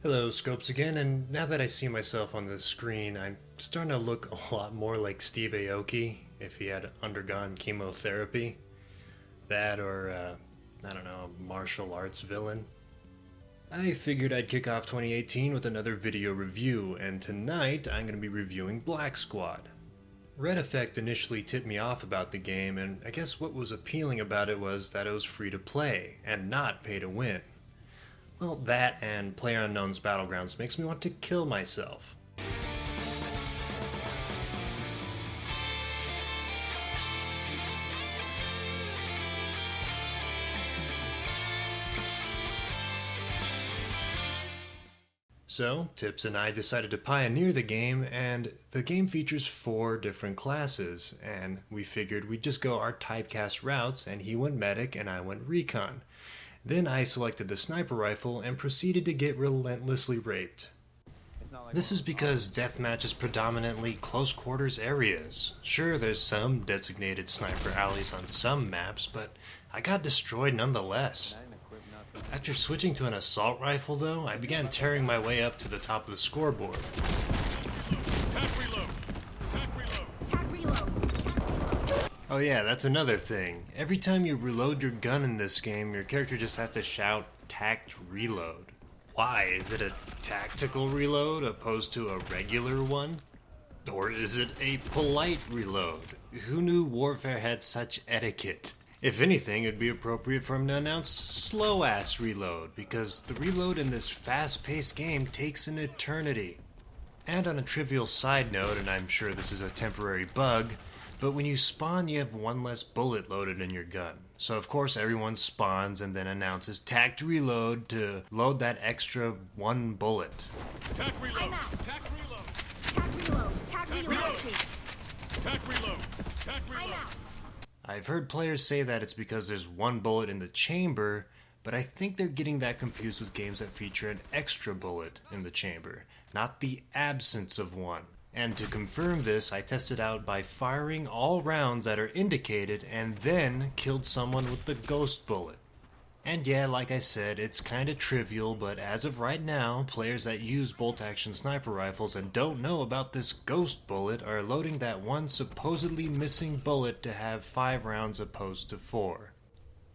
Hello, Scopes again, and now that I see myself on the screen, I'm starting to look a lot more like Steve Aoki if he had undergone chemotherapy. That or, I don't know, a martial arts villain. I figured I'd kick off 2018 with another video review, and tonight I'm going to be reviewing BlackSquad. Red Effect initially tipped me off about the game, and I guess what was appealing about it was that it was free to play, and not pay to win. Well, that and PlayerUnknown's Battlegrounds makes me want to kill myself. So, Tips and I decided to pioneer the game, and the game features 4 different classes, and we figured we'd just go our typecast routes, and he went medic and I went recon. Then I selected the sniper rifle and proceeded to get relentlessly raped. This is because deathmatch is predominantly close quarters areas. Sure, there's some designated sniper alleys on some maps, but I got destroyed nonetheless. After switching to an assault rifle though, I began tearing my way up to the top of the scoreboard. Oh yeah, that's another thing. Every time you reload your gun in this game, your character just has to shout tact reload. Why? Is it a tactical reload opposed to a regular one? Or is it a polite reload? Who knew warfare had such etiquette? If anything, it'd be appropriate for him to announce slow-ass reload, because the reload in this fast-paced game takes an eternity. And on a trivial side note, and I'm sure this is a temporary bug, but when you spawn, you have 1 less bullet loaded in your gun. So of course everyone spawns and then announces tact reload to load that extra 1 bullet. Tac reload! Tac reload! Tac reload! Tac reload! Tac reload! Tac I'm reload! out. I've heard players say that it's because there's 1 bullet in the chamber, but I think they're getting that confused with games that feature an extra bullet in the chamber, not the absence of one. And to confirm this, I tested out by firing all rounds that are indicated and then killed someone with the ghost bullet. And yeah, like I said, it's kinda trivial, but as of right now, players that use bolt-action sniper rifles and don't know about this ghost bullet are loading that one supposedly missing bullet to have 5 rounds opposed to 4.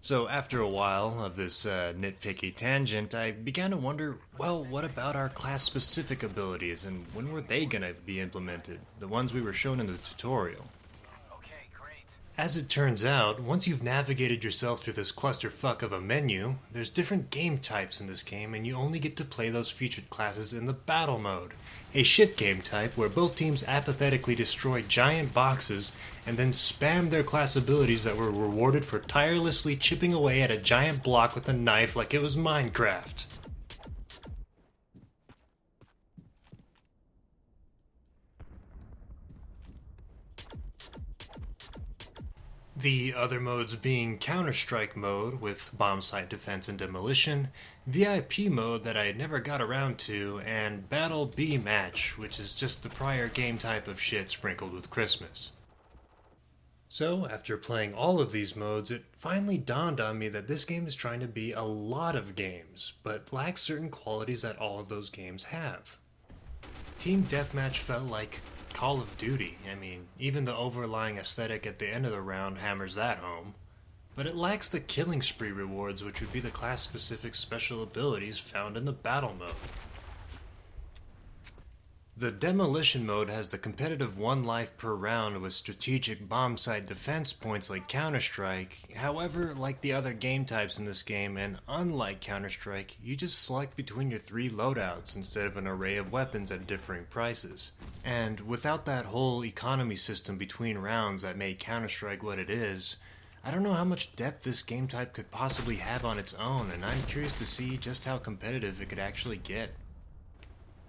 So after a while of this nitpicky tangent, I began to wonder, well, what about our class-specific abilities, and when were they gonna be implemented? The ones we were shown in the tutorial. As it turns out, once you've navigated yourself through this clusterfuck of a menu, there's different game types in this game, and you only get to play those featured classes in the battle mode. A shit game type where both teams apathetically destroy giant boxes and then spam their class abilities that were rewarded for tirelessly chipping away at a giant block with a knife like it was Minecraft. The other modes being Counter-Strike mode with bomb site defense and demolition, VIP mode that I never got around to, and Battle B Match, which is just the prior game type of shit sprinkled with Christmas. So, after playing all of these modes, it finally dawned on me that this game is trying to be a lot of games, but lacks certain qualities that all of those games have. Team Deathmatch felt like Call of Duty. I mean, even the overlying aesthetic at the end of the round hammers that home. But it lacks the killing spree rewards, which would be the class-specific special abilities found in the battle mode. The demolition mode has the competitive 1 life per round with strategic bomb site defense points like Counter-Strike. However, like the other game types in this game, and unlike Counter-Strike, you just select between your 3 loadouts instead of an array of weapons at differing prices. And without that whole economy system between rounds that made Counter-Strike what it is, I don't know how much depth this game type could possibly have on its own, and I'm curious to see just how competitive it could actually get.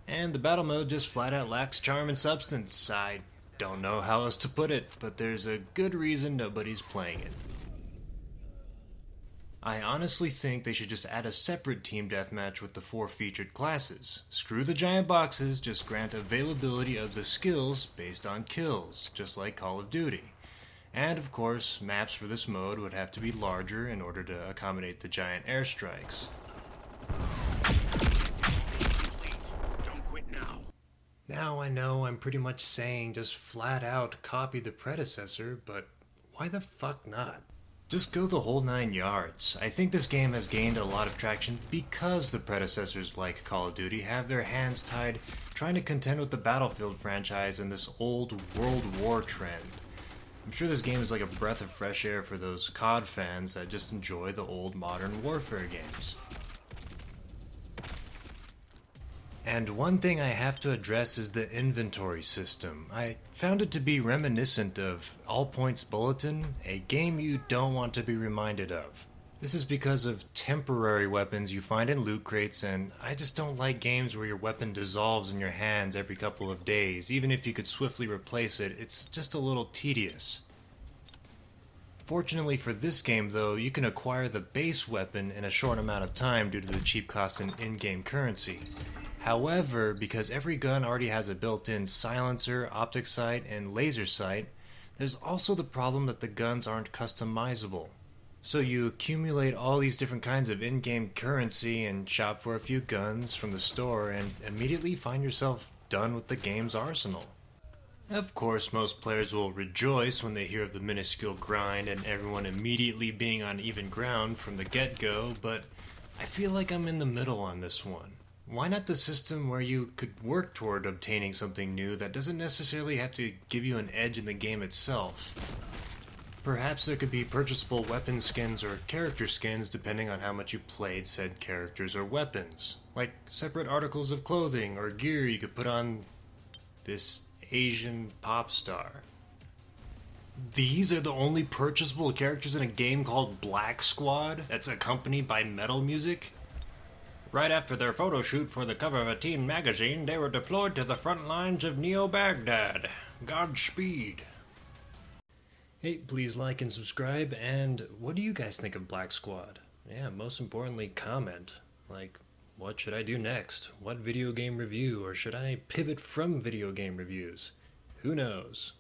And the battle mode just flat out lacks charm and substance. I don't know how else to put it, but there's a good reason nobody's playing it. I honestly think they should just add a separate team deathmatch with the 4 featured classes. Screw the giant boxes, just grant availability of the skills based on kills, just like Call of Duty. And of course, maps for this mode would have to be larger in order to accommodate the giant airstrikes. Now I know I'm pretty much saying just flat out copy the predecessor, but why the fuck not? Just go the whole 9 yards. I think this game has gained a lot of traction because the predecessors like Call of Duty have their hands tied trying to contend with the Battlefield franchise and this old World War trend. I'm sure this game is like a breath of fresh air for those COD fans that just enjoy the old Modern Warfare games. And one thing I have to address is the inventory system. I found it to be reminiscent of All Points Bulletin, a game you don't want to be reminded of. This is because of temporary weapons you find in loot crates, and I just don't like games where your weapon dissolves in your hands every couple of days. Even if you could swiftly replace it, it's just a little tedious. Fortunately for this game though, you can acquire the base weapon in a short amount of time due to the cheap cost in in-game currency. However, because every gun already has a built-in silencer, optic sight, and laser sight, there's also the problem that the guns aren't customizable. So you accumulate all these different kinds of in-game currency and shop for a few guns from the store and immediately find yourself done with the game's arsenal. Of course, most players will rejoice when they hear of the minuscule grind and everyone immediately being on even ground from the get-go, but I feel like I'm in the middle on this one. Why not the system where you could work toward obtaining something new that doesn't necessarily have to give you an edge in the game itself? Perhaps there could be purchasable weapon skins or character skins depending on how much you played said characters or weapons. Like separate articles of clothing or gear you could put on this Asian pop star. These are the only purchasable characters in a game called BlackSquad that's accompanied by metal music? Right after their photo shoot for the cover of a teen magazine, they were deployed to the front lines of Neo-Baghdad. Godspeed. Hey, please like and subscribe, and what do you guys think of BlackSquad? Yeah, most importantly, comment. Like, what should I do next? What video game review? Or should I pivot from video game reviews? Who knows?